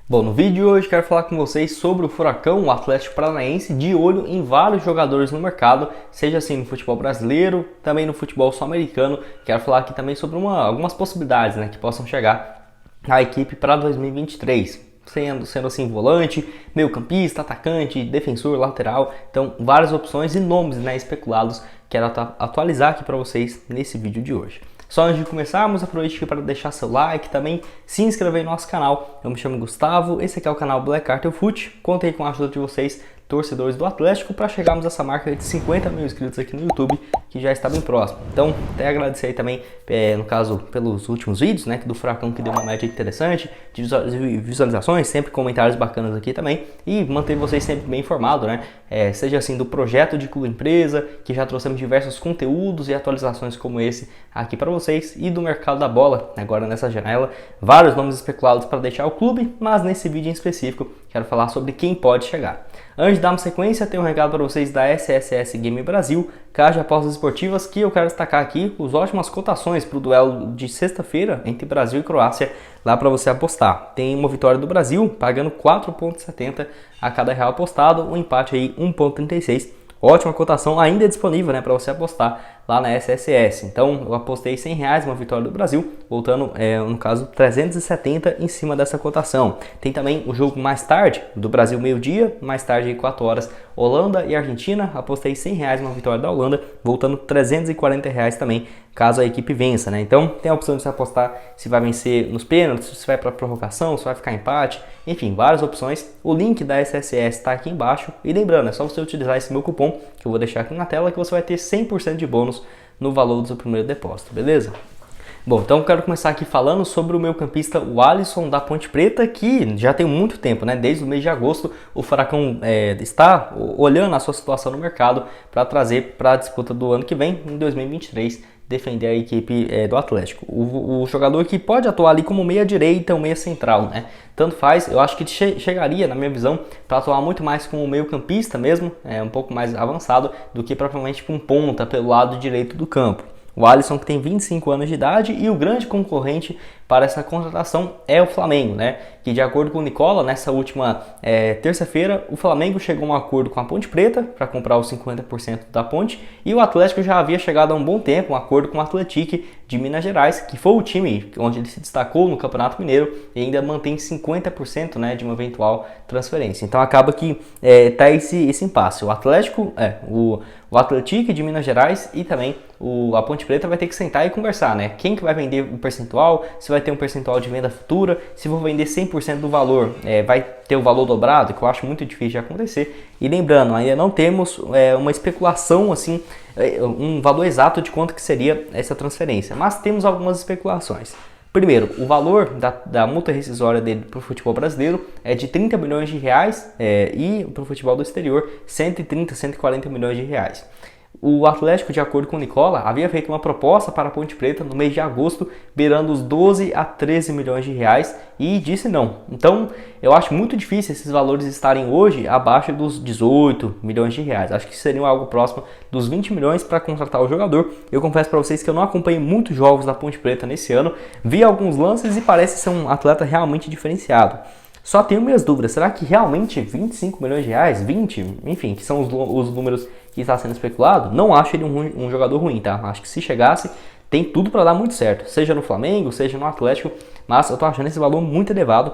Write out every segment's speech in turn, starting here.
Bom, no vídeo de hoje quero falar com vocês sobre o Furacão, o Atlético Paranaense, de olho em vários jogadores no mercado, seja assim no futebol brasileiro, também no futebol sul-americano. Quero falar aqui também sobre algumas possibilidades, que possam chegar à equipe para 2023. Sendo assim volante, meio-campista, atacante, defensor, lateral. Então, várias opções e nomes especulados. Quero atualizar aqui para vocês nesse vídeo de hoje. Só antes de começarmos, aproveite aqui para deixar seu like, também se inscrever no nosso canal. Eu me chamo Gustavo, esse aqui é o canal Black Cartel Foot. Contei com a ajuda de vocês, torcedores do Atlético, para chegarmos a essa marca de 50 mil inscritos aqui no YouTube, que já está bem próximo. Então, até agradecer aí também, no caso, pelos últimos vídeos, do Furacão, que deu uma média interessante de visualizações, sempre comentários bacanas aqui também, e manter vocês sempre bem informados, seja assim do projeto de clube empresa, que já trouxemos diversos conteúdos e atualizações como esse aqui para vocês, e do mercado da bola, agora nessa janela, vários nomes especulados para deixar o clube, mas nesse vídeo em específico quero falar sobre quem pode chegar. Antes de darmos sequência, tenho um recado para vocês da SSS Game Brasil, casa de apostas esportivas, que eu quero destacar aqui as ótimas cotações para o duelo de sexta-feira entre Brasil e Croácia, lá para você apostar. Tem uma vitória do Brasil, pagando 4,70 a cada real apostado, um empate aí 1,36. Ótima cotação, ainda é disponível para você apostar lá na SSS. Então eu apostei R$100 uma vitória do Brasil, voltando no caso 370 em cima dessa cotação. Tem também o jogo mais tarde, do Brasil meio-dia, mais tarde 4 horas, Holanda e Argentina. Apostei R$100 uma vitória da Holanda, voltando R$340 também, caso a equipe vença. Então tem a opção de você apostar se vai vencer nos pênaltis, se vai para prorrogação, se vai ficar empate, enfim, várias opções. O link da SSS está aqui embaixo e lembrando, é só você utilizar esse meu cupom que eu vou deixar aqui na tela, que você vai ter 100% de bônus no valor do seu primeiro depósito, beleza? Bom, então eu quero começar aqui falando sobre o meio-campista, o Alisson da Ponte Preta, que já tem muito tempo, desde o mês de agosto, o Furacão está olhando a sua situação no mercado para trazer para a disputa do ano que vem, em 2023, defender a equipe do Atlético. O jogador que pode atuar ali como meia-direita ou meia-central, tanto faz, eu acho que chegaria, na minha visão, para atuar muito mais como meio-campista mesmo, um pouco mais avançado, do que propriamente com ponta pelo lado direito do campo. O Alisson, que tem 25 anos de idade, e o grande concorrente para essa contratação é o Flamengo, que de acordo com o Nicola, nessa última terça-feira, o Flamengo chegou a um acordo com a Ponte Preta para comprar os 50% da Ponte, e o Atlético já havia chegado há um bom tempo, um acordo com o Atlético de Minas Gerais, que foi o time onde ele se destacou no Campeonato Mineiro e ainda mantém 50% de uma eventual transferência. Então acaba que tá esse impasse. O Atlético, o Atlético de Minas Gerais e também a Ponte Preta vai ter que sentar e conversar, quem que vai vender o percentual, se vai ter um percentual de venda futura, se for vender 100% do valor, vai ter o valor dobrado, que eu acho muito difícil de acontecer. E lembrando, ainda não temos uma especulação, assim, um valor exato de quanto que seria essa transferência, mas temos algumas especulações. Primeiro, o valor da multa rescisória dele para o futebol brasileiro é de 30 milhões de reais e para o futebol do exterior 130, 140 milhões de reais. O Atlético, de acordo com o Nicola, havia feito uma proposta para a Ponte Preta no mês de agosto, beirando os 12 a 13 milhões de reais, e disse não. Então, eu acho muito difícil esses valores estarem hoje abaixo dos 18 milhões de reais. Acho que seriam algo próximo dos 20 milhões para contratar o jogador. Eu confesso para vocês que eu não acompanhei muitos jogos da Ponte Preta nesse ano, vi alguns lances e parece ser um atleta realmente diferenciado. Só tenho minhas dúvidas, será que realmente 25 milhões de reais, 20, enfim, que são os números que está sendo especulado? Não acho ele um jogador ruim, Acho que se chegasse, tem tudo para dar muito certo, seja no Flamengo, seja no Atlético, mas eu tô achando esse valor muito elevado.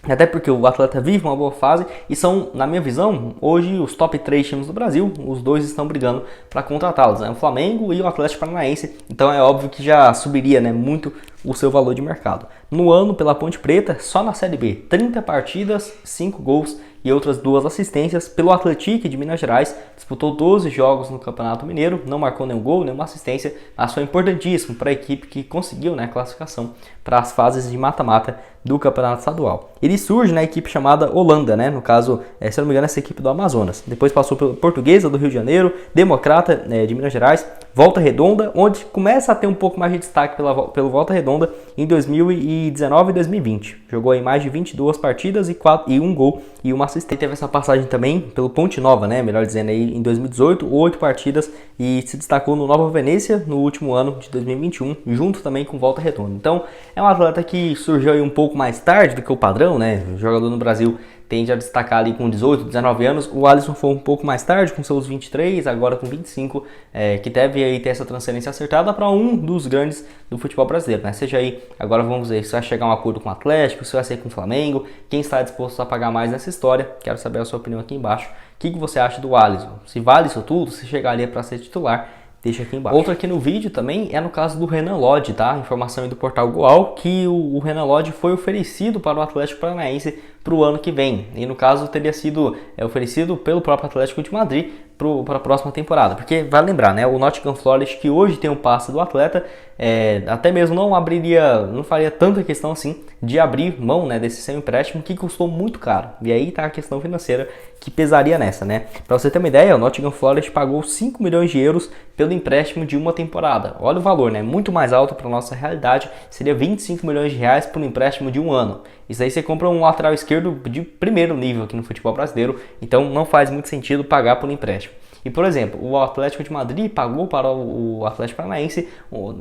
Até porque o atleta vive uma boa fase e são, na minha visão, hoje os top 3 times do Brasil, os dois estão brigando para contratá-los, o Flamengo e o Atlético Paranaense, então é óbvio que já subiria muito o seu valor de mercado. No ano, pela Ponte Preta, só na Série B, 30 partidas, 5 gols e outras 2 assistências. Pelo Atlético de Minas Gerais, disputou 12 jogos no Campeonato Mineiro, não marcou nenhum gol, nenhuma assistência, mas foi importantíssimo para a equipe que conseguiu a classificação para as fases de mata-mata do Campeonato Estadual. Ele surge na equipe chamada Holanda, no caso, se eu não me engano, essa equipe do Amazonas. Depois passou pela Portuguesa do Rio de Janeiro, Democrata de Minas Gerais, Volta Redonda, onde começa a ter um pouco mais de destaque pelo Volta Redonda, Redonda em 2019 e 2020. Jogou em mais de 22 partidas e um gol e uma assistência. Teve essa passagem também pelo Ponte Nova, né? Melhor dizendo, aí em 2018, 8 partidas e se destacou no Nova Venécia no último ano de 2021, junto também com Volta Redonda. Então, é um atleta que surgiu aí um pouco mais tarde do que o padrão, né? O jogador no Brasil tende a destacar ali com 18, 19 anos. O Alisson foi um pouco mais tarde, com seus 23, agora com 25, que deve aí ter essa transferência acertada para um dos grandes do futebol brasileiro, né? Seja aí, agora vamos ver se vai chegar a um acordo com o Atlético, se vai ser com o Flamengo, quem está disposto a pagar mais nessa história. Quero saber a sua opinião aqui embaixo. O que você acha do Alisson? Se vale isso tudo, se chegaria para ser titular? Deixa aqui embaixo. Outro aqui no vídeo também é no caso do Renan Lodge, tá? Informação aí do portal Goal, que o Renan Lodge foi oferecido para o Atlético Paranaense para o ano que vem. E no caso teria sido oferecido pelo próprio Atlético de Madrid para a próxima temporada. Porque vai lembrar, né? O Nottingham Forest, que hoje tem o passe do atleta, até mesmo não faria tanta questão assim de abrir mão, né, desse seu empréstimo, que custou muito caro. E aí tá a questão financeira que pesaria nessa, né? Para você ter uma ideia, o Nottingham Forest pagou 5 milhões de euros pelo empréstimo de uma temporada. Olha o valor, né? Muito mais alto para nossa realidade. Seria 25 milhões de reais por um empréstimo de um ano. Isso aí você compra um lateral esquerdo de primeiro nível aqui no futebol brasileiro. Então não faz muito sentido pagar por um empréstimo. E, por exemplo, o Atlético de Madrid pagou para o Atlético Paranaense,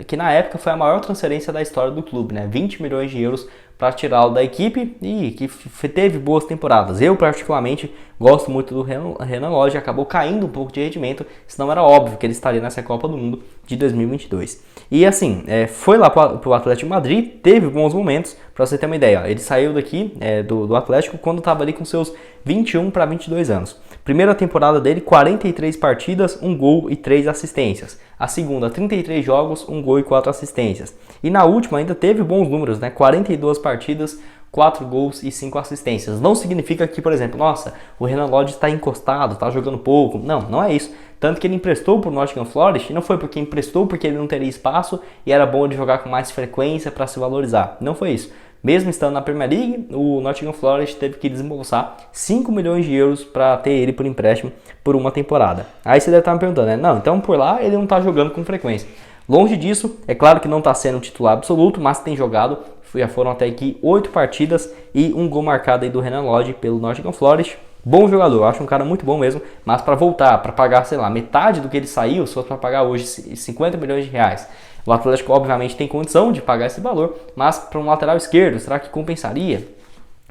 que na época foi a maior transferência da história do clube, né? 20 milhões de euros para tirá-lo da equipe e que teve boas temporadas. Eu, particularmente, gosto muito do Renan Lodge, acabou caindo um pouco de rendimento, senão era óbvio que ele estaria nessa Copa do Mundo de 2022. E assim, foi lá para o Atlético de Madrid, teve bons momentos, para você ter uma ideia. Ele saiu daqui do Atlético quando estava ali com seus 21 para 22 anos. Primeira temporada dele, 43 partidas, 1 gol e 3 assistências. A segunda, 33 jogos, 1 gol e 4 assistências. E na última ainda teve bons números, né? 42 partidas, 4 gols e 5 assistências. Não significa que, por exemplo, nossa, o Renan Lodge está encostado, está jogando pouco. Não, não é isso. Tanto que ele emprestou para o Nottingham Forest, e não foi porque emprestou porque ele não teria espaço e era bom de jogar com mais frequência para se valorizar. Não foi isso. Mesmo estando na Premier League, o Nottingham Forest teve que desembolsar 5 milhões de euros para ter ele por empréstimo por uma temporada. Aí você deve estar me perguntando, né? Não, então por lá ele não está jogando com frequência. Longe disso, é claro que não está sendo um titular absoluto, mas tem jogado. Já foram até aqui 8 partidas e 1 gol marcado aí do Renan Lodge pelo Nottingham Forest. Bom jogador, acho um cara muito bom mesmo, mas para voltar, para pagar, sei lá, metade do que ele saiu, só para pagar hoje 50 milhões de reais. O Atlético obviamente tem condição de pagar esse valor, mas para um lateral esquerdo, será que compensaria?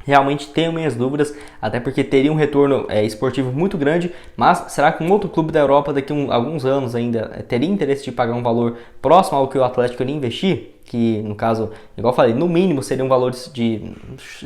Realmente tenho minhas dúvidas, até porque teria um retorno esportivo muito grande, mas será que um outro clube da Europa daqui a alguns anos ainda teria interesse de pagar um valor próximo ao que o Atlético iria investir? Que no caso, igual eu falei, no mínimo seria um valor de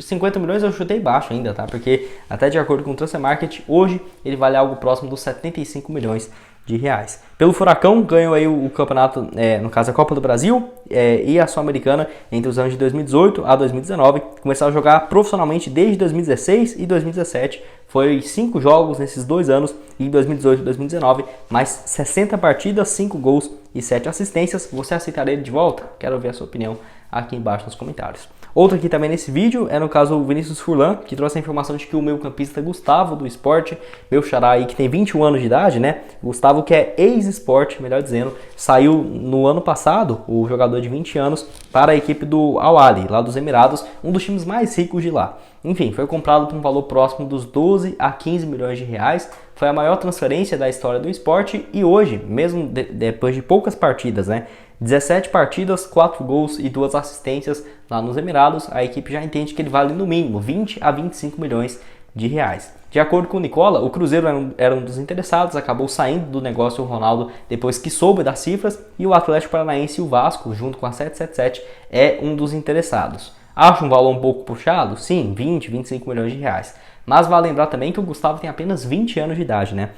50 milhões, eu chutei baixo ainda, tá? Porque até de acordo com o Transfer Market, hoje ele vale algo próximo dos 75 milhões de reais. Pelo Furacão, ganhou aí o campeonato, no caso a Copa do Brasil e a Sul-Americana entre os anos de 2018 a 2019. Começou a jogar profissionalmente desde 2016 e 2017. Foi 5 jogos nesses 2 anos, em 2018 e 2019, mais 60 partidas, 5 gols e 7 assistências. Você aceitaria ele de volta? Quero ver a sua opinião aqui embaixo nos comentários. Outro aqui também nesse vídeo é no caso o Vinícius Furlan, que trouxe a informação de que o meio-campista Gustavo do Sport, meu xará aí que tem 21 anos de idade, né? Gustavo, que é ex-Sport, melhor dizendo, saiu no ano passado, o jogador de 20 anos, para a equipe do Al Ahly, lá dos Emirados, um dos times mais ricos de lá. Enfim, foi comprado por um valor próximo dos 12 a 15 milhões de reais. Foi a maior transferência da história do esporte e hoje, mesmo depois de poucas partidas, né? 17 partidas, 4 gols e 2 assistências lá nos Emirados, a equipe já entende que ele vale no mínimo 20 a 25 milhões de reais. De acordo com o Nicola, o Cruzeiro era um dos interessados, acabou saindo do negócio o Ronaldo depois que soube das cifras, e o Atlético Paranaense e o Vasco, junto com a 777, é um dos interessados. Acho um valor um pouco puxado? Sim, 20, 25 milhões de reais. Mas vale lembrar também que o Gustavo tem apenas 20 anos de idade, né?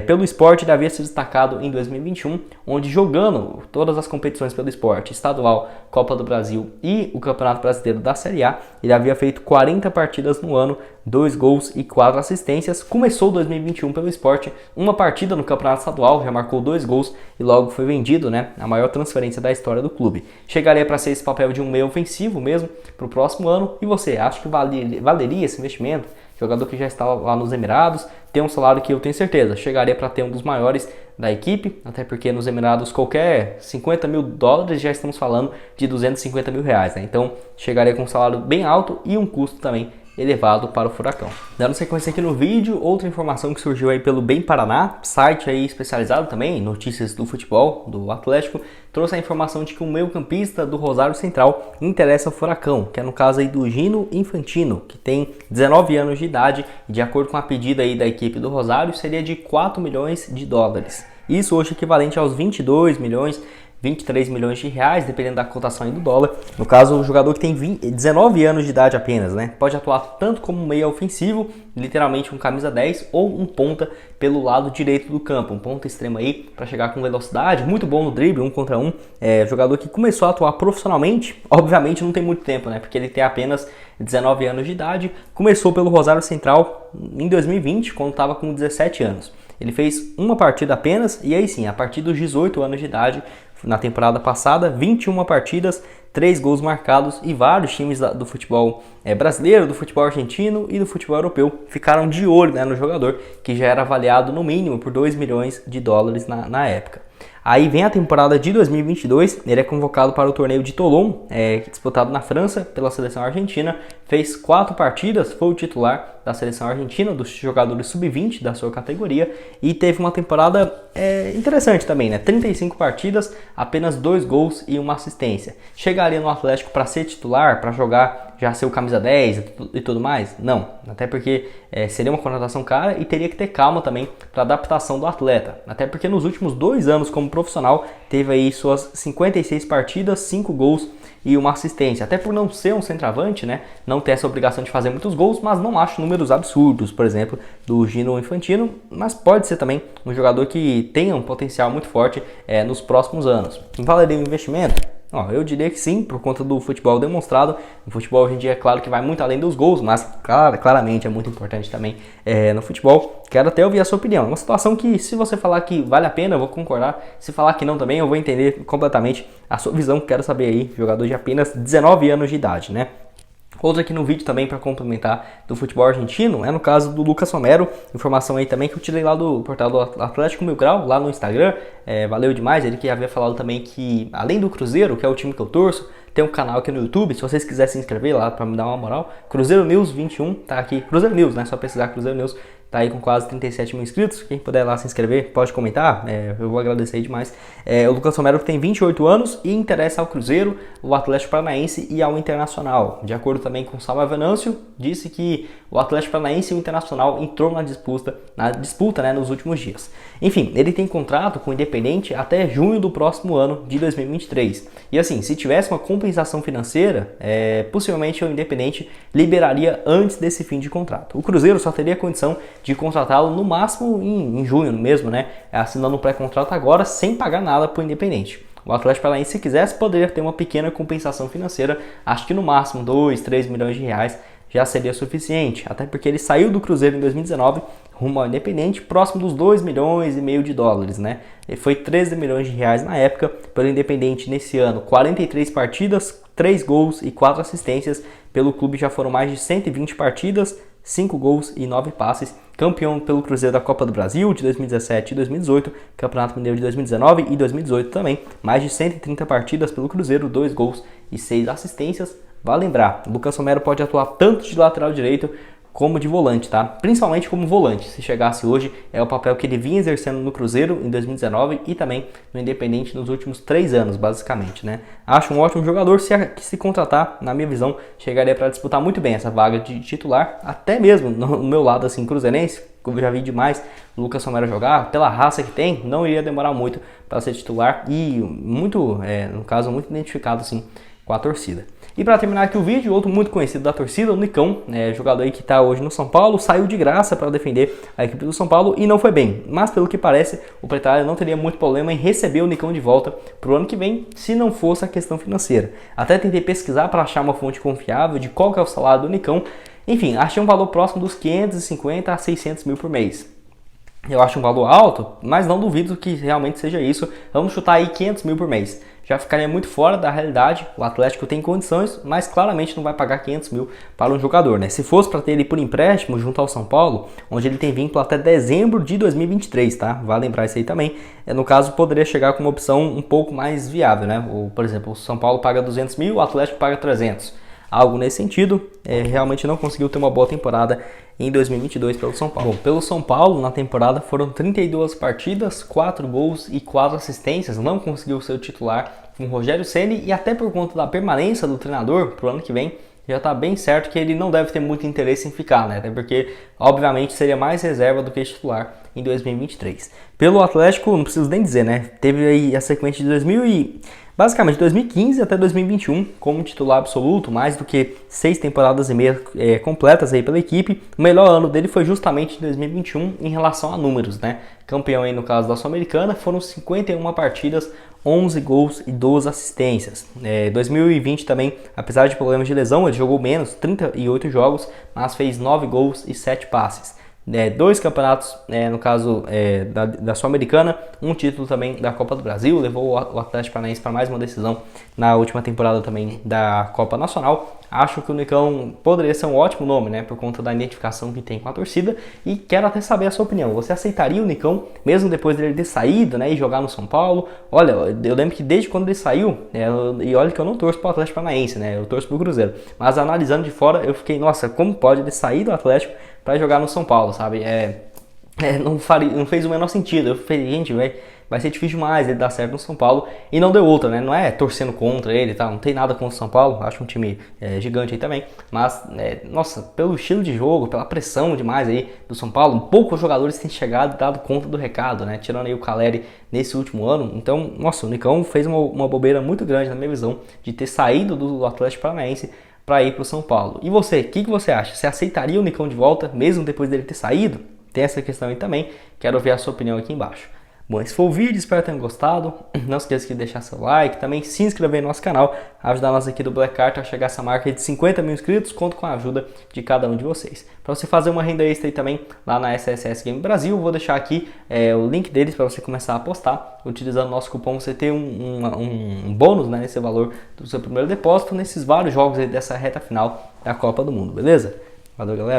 Pelo esporte, ele havia se destacado em 2021, onde jogando todas as competições pelo esporte, estadual, Copa do Brasil e o Campeonato Brasileiro da Série A, ele havia feito 40 partidas no ano, 2 gols e 4 assistências. Começou 2021 pelo esporte, uma partida no Campeonato Estadual, já marcou 2 gols e logo foi vendido, né? A maior transferência da história do clube. Chegaria para ser esse papel de um meio ofensivo mesmo para o próximo ano. E você, acha que valeria esse investimento? jogador que já está lá nos Emirados, tem um salário que eu tenho certeza chegaria para ter um dos maiores da equipe, até porque nos Emirados qualquer 50 mil dólares já estamos falando de 250 mil reais, né? Então chegaria com um salário bem alto e um custo também elevado para o Furacão. Dando sequência aqui no vídeo, outra informação que surgiu aí pelo Bem Paraná, site aí especializado também em notícias do futebol, do Atlético, trouxe a informação de que o meio-campista do Rosário Central interessa ao Furacão, que é no caso aí do Gino Infantino, que tem 19 anos de idade e de acordo com a pedida aí da equipe do Rosário, seria de 4 milhões de dólares. Isso hoje equivalente aos 22 milhões 23 milhões de reais, dependendo da cotação aí do dólar. No caso, o jogador que tem 19 anos de idade apenas, né? Pode atuar tanto como um meia ofensivo, literalmente um camisa 10, ou um ponta pelo lado direito do campo. Um ponta extremo aí para chegar com velocidade, muito bom no drible, 1 contra 1. Jogador que começou a atuar profissionalmente, obviamente não tem muito tempo, né? Porque ele tem apenas 19 anos de idade. Começou pelo Rosário Central em 2020, quando estava com 17 anos. Ele fez uma partida apenas, e aí sim, a partir dos 18 anos de idade, na temporada passada, 21 partidas, 3 gols marcados e vários times do futebol brasileiro, do futebol argentino e do futebol europeu ficaram de olho, né, no jogador, que já era avaliado no mínimo por 2 milhões de dólares na época. Aí vem a temporada de 2022, ele é convocado para o torneio de Toulon, disputado na França pela seleção argentina, fez 4 partidas, foi o titular da seleção argentina, dos jogadores sub-20 da sua categoria, e teve uma temporada interessante também, né? 35 partidas, apenas 2 gols e uma assistência. Chegaria no Atlético para ser titular, para jogar, já ser o camisa 10 e tudo mais? Não, até porque seria uma contratação cara e teria que ter calma também para adaptação do atleta, até porque nos últimos 2 anos como profissional teve aí suas 56 partidas, 5 gols e uma assistência, até por não ser um centroavante, né, não ter essa obrigação de fazer muitos gols, mas não acho números absurdos, por exemplo, do Gino Infantino, mas pode ser também um jogador que tenha um potencial muito forte nos próximos anos. Valeria um investimento? Eu diria que sim, por conta do futebol demonstrado. O futebol hoje em dia é claro que vai muito além dos gols, mas claramente é muito importante também no futebol. Quero até ouvir a sua opinião. É uma situação que, se você falar que vale a pena, eu vou concordar. Se falar que não também, eu vou entender completamente a sua visão. Quero saber aí, jogador de apenas 19 anos de idade, né? Outro aqui no vídeo também para complementar do futebol argentino é no caso do Lucas Romero, informação aí também que eu tirei lá do portal do Atlético Mil Grau, lá no Instagram, valeu demais, ele que havia falado também que além do Cruzeiro, que é o time que eu torço, tem um canal aqui no YouTube, se vocês quiserem se inscrever lá para me dar uma moral, Cruzeiro News 21, tá aqui, Cruzeiro News, né, só pesquisar Cruzeiro News, tá aí com quase 37 mil inscritos, quem puder lá se inscrever, pode comentar, eu vou agradecer demais. O Lucas Romero tem 28 anos e interessa ao Cruzeiro, o Atlético Paranaense e ao Internacional. De acordo também com Samuel Venâncio, disse que o Atlético Paranaense e o Internacional entrou na disputa, né, nos últimos dias. Enfim, ele tem contrato com o Independente até junho do próximo ano de 2023. E assim, se tivesse uma compensação financeira, possivelmente o Independente liberaria antes desse fim de contrato. O Cruzeiro só teria condição de contratá-lo no máximo em junho mesmo, né? Assinando um pré-contrato agora sem pagar nada para o Independente. O Atlético Paranaense, se quisesse, poderia ter uma pequena compensação financeira, acho que no máximo 2, 3 milhões de reais já seria suficiente, até porque ele saiu do Cruzeiro em 2019 rumo ao Independente, próximo dos 2 milhões e meio de dólares, né? Ele foi 13 milhões de reais na época, pelo Independente nesse ano, 43 partidas, 3 gols e 4 assistências, pelo clube já foram mais de 120 partidas, 5 gols e 9 passes, campeão pelo Cruzeiro da Copa do Brasil de 2017 e 2018, Campeonato Mineiro de 2019 e 2018 também, mais de 130 partidas pelo Cruzeiro, 2 gols e 6 assistências. Vale lembrar, o Lucas Romero pode atuar tanto de lateral direito como de volante, tá? Principalmente como volante, se chegasse hoje, é o papel que ele vinha exercendo no Cruzeiro em 2019 e também no Independente nos últimos 3 anos, basicamente, né? Acho um ótimo jogador, que se contratar, na minha visão, chegaria para disputar muito bem essa vaga de titular, até mesmo no meu lado, assim, cruzeirense, que eu já vi demais o Lucas Romero jogar, pela raça que tem, não iria demorar muito para ser titular e muito, no caso, muito identificado, assim, com a torcida. E para terminar aqui o vídeo, outro muito conhecido da torcida, o Nicão, jogador aí que está hoje no São Paulo, saiu de graça para defender a equipe do São Paulo e não foi bem. Mas pelo que parece, o Pretário não teria muito problema em receber o Nicão de volta para o ano que vem, se não fosse a questão financeira. Até tentei pesquisar para achar uma fonte confiável de qual que é o salário do Nicão. Enfim, achei um valor próximo dos 550 a 600 mil por mês. Eu acho um valor alto, mas não duvido que realmente seja isso. Vamos chutar aí 500 mil por mês. Já ficaria muito fora da realidade. O Atlético tem condições, mas claramente não vai pagar 500 mil para um jogador, né? Se fosse para ter ele por empréstimo junto ao São Paulo, onde ele tem vínculo até dezembro de 2023, tá? Vale lembrar isso aí também. No caso, poderia chegar com uma opção um pouco mais viável, né? Ou, por exemplo, o São Paulo paga 200 mil, o Atlético paga 300. Algo nesse sentido, realmente não conseguiu ter uma boa temporada em 2022 pelo São Paulo. Bom, pelo São Paulo, na temporada foram 32 partidas, 4 gols e 4 assistências, não conseguiu ser o titular com o Rogério Ceni e até por conta da permanência do treinador para o ano que vem, já está bem certo que ele não deve ter muito interesse em ficar, né? Até porque, obviamente, seria mais reserva do que titular em 2023. Pelo Atlético, não preciso nem dizer, né? Teve aí a sequência de basicamente 2015 até 2021 como titular absoluto, mais do que 6 temporadas e meia completas aí pela equipe. O melhor ano dele foi justamente em 2021 em relação a números, né? Campeão aí no caso da Sul-Americana, foram 51 partidas, 11 gols e 12 assistências. 2020 também, apesar de problemas de lesão, ele jogou menos, 38 jogos, mas fez 9 gols e 7 passes. 2 campeonatos, no caso da Sul-Americana, um título também da Copa do Brasil, levou o Atlético Paranaense para mais uma decisão na última temporada também da Copa Nacional. Acho que o Nicão poderia ser um ótimo nome, né, por conta da identificação que tem com a torcida, e quero até saber a sua opinião. Você aceitaria o Nicão, mesmo depois dele ter saído, né, e jogar no São Paulo? Olha, eu lembro que desde quando ele saiu, e olha que eu não torço para o Atlético Paranaense, né, eu torço para o Cruzeiro, mas analisando de fora, eu fiquei, nossa, como pode ele sair do Atlético para jogar no São Paulo, sabe? Não fez o menor sentido. Eu falei, gente, vai ser difícil demais ele dar certo no São Paulo. E não deu outra, né? Não é torcendo contra ele, tá? Não tem nada contra o São Paulo. Acho um time gigante aí também. Mas, nossa, pelo estilo de jogo, pela pressão demais aí do São Paulo, poucos jogadores têm chegado e dado conta do recado, né? Tirando aí o Caleri nesse último ano. Então, nossa, o Nicão fez uma bobeira muito grande na minha visão de ter saído do Atlético Paranaense para ir para o São Paulo. E você, o que você acha? Você aceitaria o Nicão de volta, mesmo depois dele ter saído? Tem essa questão aí também, quero ouvir a sua opinião aqui embaixo. Bom, esse foi o vídeo, espero que tenham gostado. Não esqueça de deixar seu like, também se inscrever no nosso canal, ajudar nós aqui do Black Card a chegar a essa marca de 50 mil inscritos, conto com a ajuda de cada um de vocês. Para você fazer uma renda extra aí também lá na SSS Game Brasil, vou deixar aqui o link deles para você começar a apostar. Utilizando o nosso cupom você tem um bônus, né, nesse valor do seu primeiro depósito, nesses vários jogos aí dessa reta final da Copa do Mundo, beleza? Valeu, galera!